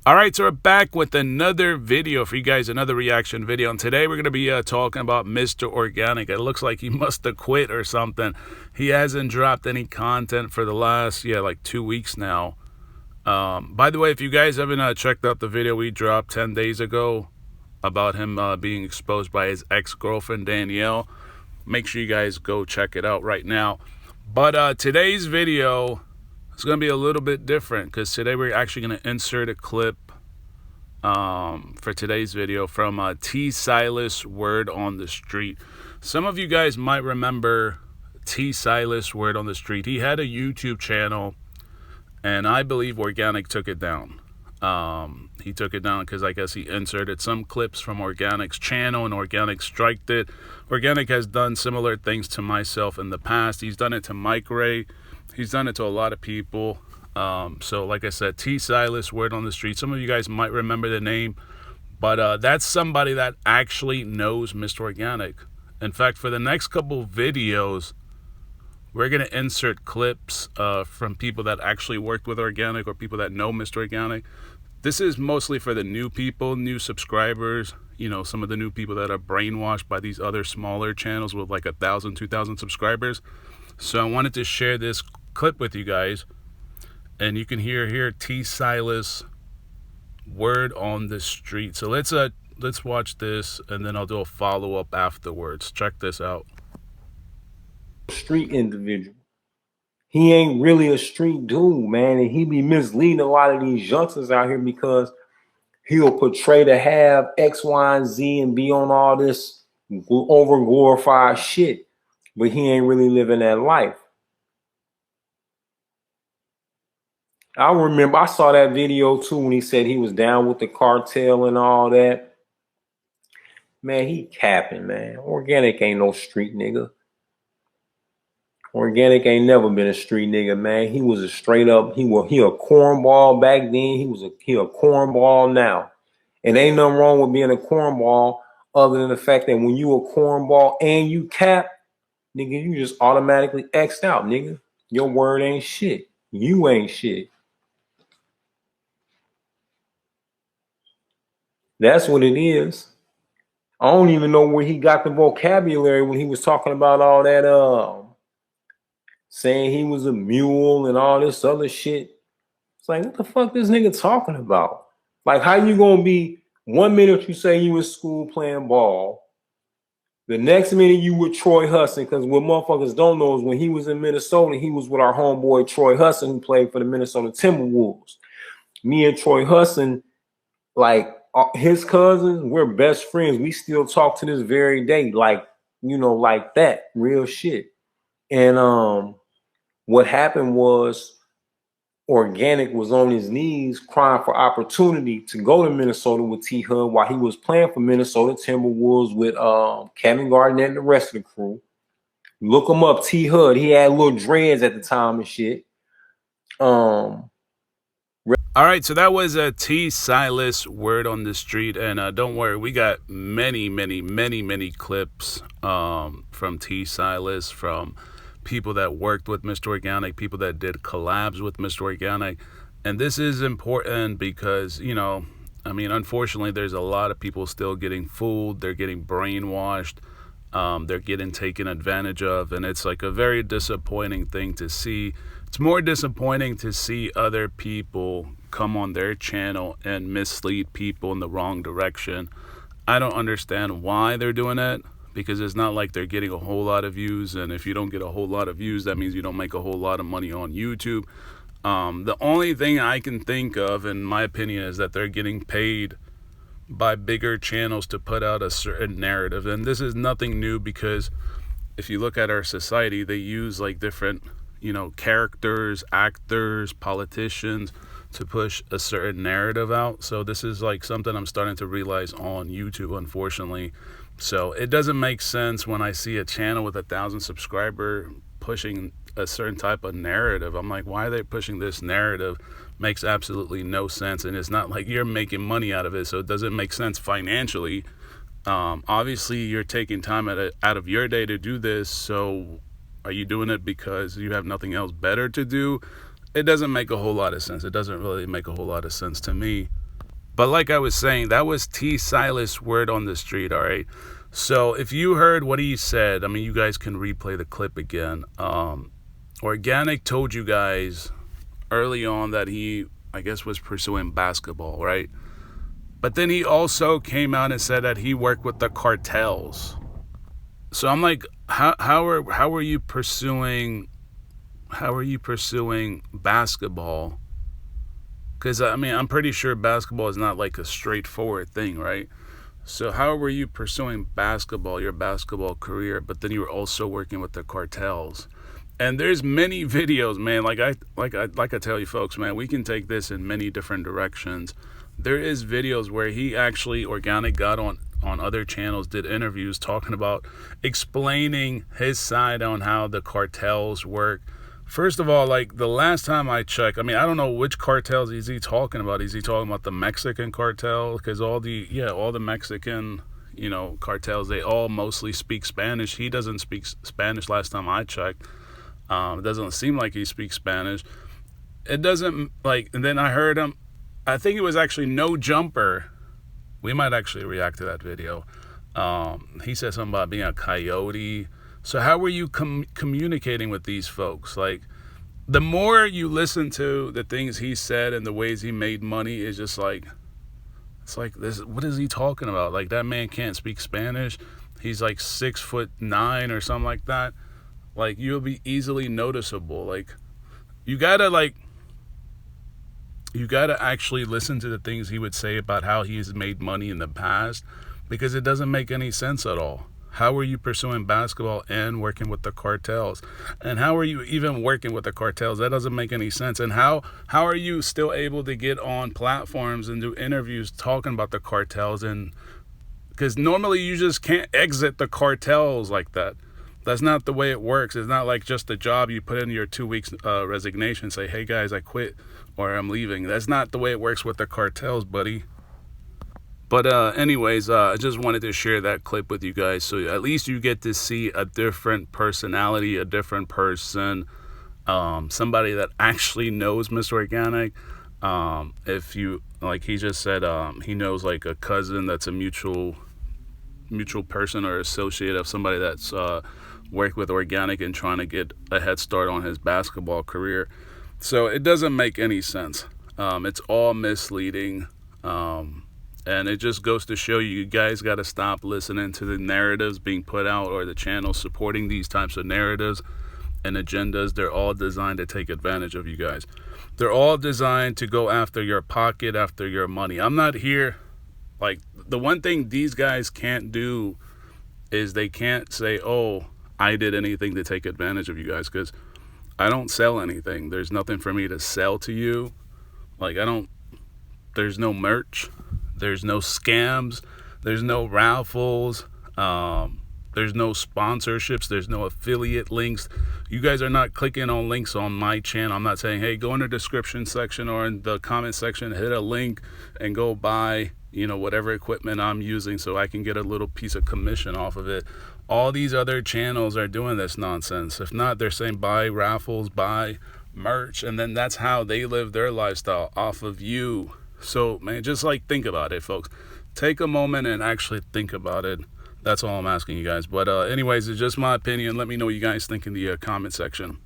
All right, so we're back with another video for you guys, another reaction video. And today we're going to be talking about Mr. Organic. It looks like he must have quit or something. He hasn't dropped any content for the last, like 2 weeks now. By the way, if you guys haven't checked out the video we dropped 10 days ago about him being exposed by his ex-girlfriend, Danielle, make sure you guys go check it out right now. But today's video, it's going to be a little bit different because today we're actually going to insert a clip for today's video from T. Silas, Word on the Street. Some of you guys might remember T. Silas, Word on the Street. He had a YouTube channel, and I believe Organic took it down. He took it down because I guess he inserted some clips from Organic's channel, and Organic striked it. Organic has done similar things to myself in the past. He's done it to Mike Ray. He's done it to a lot of people. So like I said, T. Silas, Word on the Street. Some of you guys might remember the name, but that's somebody that actually knows Mr. Organic. In fact, for the next couple videos, we're going to insert clips from people that actually worked with Organic or people that know Mr. Organic. This is mostly for the new people, new subscribers, some of the new people that are brainwashed by these other smaller channels with like 1,000, 2,000 subscribers. So I wanted to share this clip with you guys, and you can hear here T. Silas, Word on the Street. So let's watch this, and then I'll do a follow-up afterwards. Check this out. Street individual. He ain't really a street dude, man, and he be misleading a lot of these youngsters out here because he'll portray to have X, Y, and Z and be on all this over glorified shit, but he ain't really living that life. I remember I saw that video too when he said he was down with the cartel and all that. Man, he capping, man. Organic ain't no street nigga. Organic ain't never been a street nigga, man. He was a straight up, he a cornball back then. He a cornball now. And ain't nothing wrong with being a cornball other than the fact that when you a cornball and you cap, nigga, you just automatically X'd out, nigga. Your word ain't shit. You ain't shit. That's what it is. I don't even know where he got the vocabulary when he was talking about all that saying he was a mule and all this other shit. It's like, what the fuck this nigga talking about? Like, how you gonna be 1 minute you say you in school playing ball, the next minute you with Troy Hudson? Because what motherfuckers don't know is when he was in Minnesota, he was with our homeboy Troy Hudson, who played for the Minnesota Timberwolves. Me and Troy Hudson, like his cousins, we're best friends. We still talk to this very day, like, like that, real shit. And what happened was Organic was on his knees crying for opportunity to go to Minnesota with T. Hud while he was playing for Minnesota Timberwolves with Kevin Garnett and the rest of the crew. Look him up, T. Hud. He had little dreads at the time and shit. All right, so that was a T. Silas, Word on the Street, and don't worry, we got many clips from T. Silas, from people that worked with Mr. Organic, people that did collabs with Mr. Organic. And this is important because, unfortunately, there's a lot of people still getting fooled. They're getting brainwashed. They're getting taken advantage of. And it's like a very disappointing thing to see. It's more disappointing to see other people come on their channel and mislead people in the wrong direction. I don't understand why they're doing that, because it's not like they're getting a whole lot of views, and if you don't get a whole lot of views, that means you don't make a whole lot of money on YouTube. The only thing I can think of, in my opinion, is that they're getting paid by bigger channels to put out a certain narrative. And this is nothing new, because if you look at our society, they use like different, characters, actors, politicians to push a certain narrative out. So this is like something I'm starting to realize on YouTube, unfortunately. So it doesn't make sense when I see a channel with 1,000 subscribers pushing a certain type of narrative. I'm like, why are they pushing this narrative? Makes absolutely no sense. And it's not like you're making money out of it, so it doesn't make sense financially. Obviously, you're taking time out of your day to do this. So are you doing it because you have nothing else better to do? It doesn't make a whole lot of sense. It doesn't really make a whole lot of sense to me. But like I was saying, that was T. Silas' word on the street, all right? So if you heard what he said, I mean, you guys can replay the clip again. Organik told you guys early on that he, I guess, was pursuing basketball, right? But then he also came out and said that he worked with the cartels. So I'm like, how are you pursuing basketball? Because I mean, I'm pretty sure basketball is not like a straightforward thing, right? So how were you pursuing basketball, your basketball career, but then you were also working with the cartels? And there's many videos, man. Like I tell you folks, man, we can take this in many different directions. There is videos where he actually, Organik, got on other channels, did interviews talking about, explaining his side on how the cartels work. First of all, like the last time I checked, I mean, I don't know which cartels is he talking about. Is he talking about the Mexican cartel? Because all the Mexican, cartels, they all mostly speak Spanish. He doesn't speak Spanish last time I checked. It doesn't seem like he speaks Spanish. It doesn't, and then I heard him, I think it was actually No Jumper. We might actually react to that video. He said something about being a coyote. So how were you communicating with these folks? Like, the more you listen to the things he said and the ways he made money, is just like, it's like, this, what is he talking about? Like, that man can't speak Spanish. He's like 6'9" or something like that. Like, you'll be easily noticeable. Like, you gotta actually listen to the things he would say about how he's made money in the past, because it doesn't make any sense at all. How are you pursuing basketball and working with the cartels? And how are you even working with the cartels? That doesn't make any sense. And how are you still able to get on platforms and do interviews talking about the cartels? And because normally you just can't exit the cartels like that. That's not the way it works. It's not like just a job you put in your 2 weeks resignation, say, hey guys, I quit or I'm leaving. That's not the way it works with the cartels, buddy. But anyways, I just wanted to share that clip with you guys, so at least you get to see a different personality, a different person, somebody that actually knows Mr. Organik. If you, like he just said, he knows like a cousin that's a mutual person or associate of somebody that's worked with Organik and trying to get a head start on his basketball career. So it doesn't make any sense. It's all misleading. And it just goes to show you guys got to stop listening to the narratives being put out, or the channels supporting these types of narratives and agendas. They're all designed to take advantage of you guys. They're all designed to go after your pocket, after your money. I'm not here. Like, the one thing these guys can't do is they can't say, oh, I did anything to take advantage of you guys, because I don't sell anything. There's nothing for me to sell to you. Like, there's no merch. There's no scams. There's no raffles. There's no sponsorships. There's no affiliate links. You guys are not clicking on links on my channel. I'm not saying, hey, go in the description section or in the comment section, hit a link and go buy, whatever equipment I'm using so I can get a little piece of commission off of it. All these other channels are doing this nonsense. If not, they're saying buy raffles, buy merch, and then that's how they live their lifestyle, off of you. So, man, just think about it, folks. Take a moment and actually think about it. That's all I'm asking you guys. But anyways, it's just my opinion. Let me know what you guys think in the comment section.